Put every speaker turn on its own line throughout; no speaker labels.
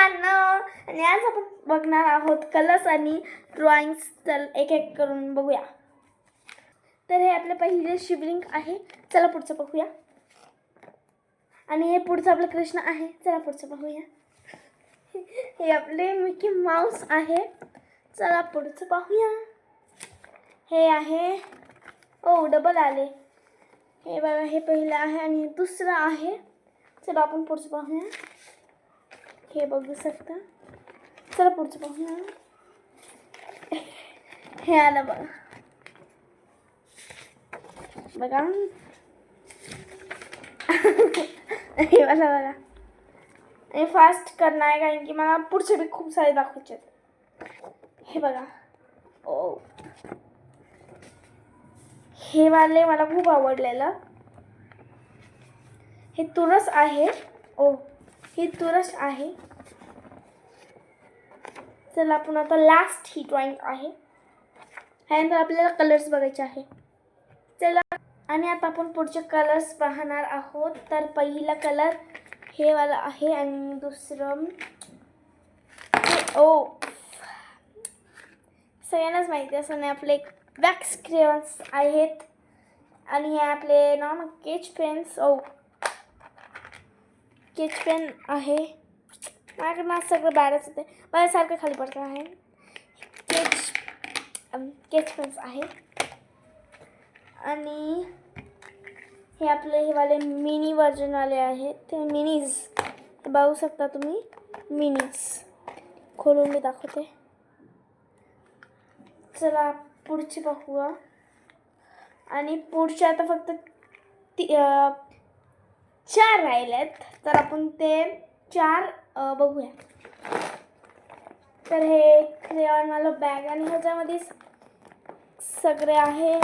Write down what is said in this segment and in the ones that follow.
मित्रांनो, आणि आज आपण बघणार आहोत कलर्स आणि ड्रॉइंग्स. तर एक एक करून बघूया. तर हे आपले पहिले शिवलिंग आहे. चला पुढचं बघूया. आणि हे पुढचं आपलं कृष्ण आहे. चला पुढचं बघूया. हे आपले मिकी माऊस आहे. चला पुढचं पाहूया. हे आहे, ओ डबल आले. हे बघा, हे पहिलं आहे आणि दुसरं आहे. चला आपण पुढचं पाहूया. हे बघू शकता. चला पुढचं पाहूया. हे आलं बघा. बघा हे बघा. हे फास्ट करणार आहे कारण की मला पुढचे बी खूप सारे दाखवायचे आहेत. हे बघा. ओ, हे वाले मला खूप आवडलेलं. हे तुरस आहे. ओ, ही तुरस आहे. चला आपण आता लास्ट ही ड्रॉइंग आहे. ह्यानंतर आपल्याला कलर्स बघायचे आहे. चला, आणि आता आपण पुढचे कलर्स पाहणार आहोत. तर पहिला कलर हे वाला आहे आणि दुसरं ओ, सगळ्यांनाच माहिती असं नाही, आपले वॅक्स क्रेयॉन्स आहेत. आणि हे आपले नॉर्मल स्केच पेन्स. ओ, स्केच पेन आहे. माझ्याकडनं सगळं बाहेरच होते, बाहेरसारखं खाली पडतं आहे. स्केच पेन्स आहे. आणि हे आपले हे वाले मिनी व्हर्जनवाले आहेत. ते मिनीज बघू शकता तुम्ही. मिनीज खोलून मी दाखवते. चला पुढचे पाहूया. आणि पुढचे आता फक्त 4 राहिलेत. तर आपण ते 4 बघूया. तर हे क्रेयॉनवाला बॅग आणि ह्याच्यामध्ये सगळे आहे.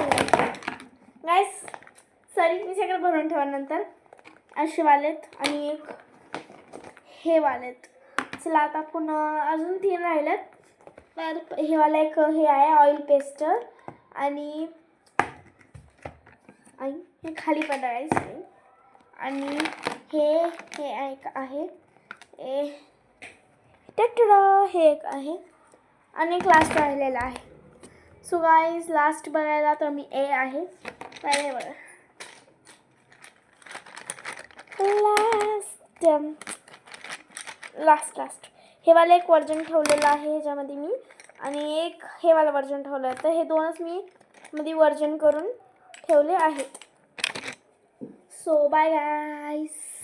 गाईस सॉरी, मी सगळं भरून ठेवा नंतर. असे वालेत आणि एक हे वालेत. चला आता आपण अजून 3 राहिलेत. तर हे वाला एक हे आहे ऑइल पेस्टर. आणि हे खाली पडायचं. आणि हे एक आहे. हे एक आहे. आणि एक लास्ट राहिलेला आहे. सो गाईज लास्ट बघायला तर मी ए आहे. बघा लास्ट हे वाला एक वर्जन ठेवलेलं आहे ह्याच्यामध्ये मी. आणि एक हे वाला वर्जन ठेवलं आहे. तर हे दोनच मी मध्ये वर्जन करून ठेवले आहेत. So bye guys.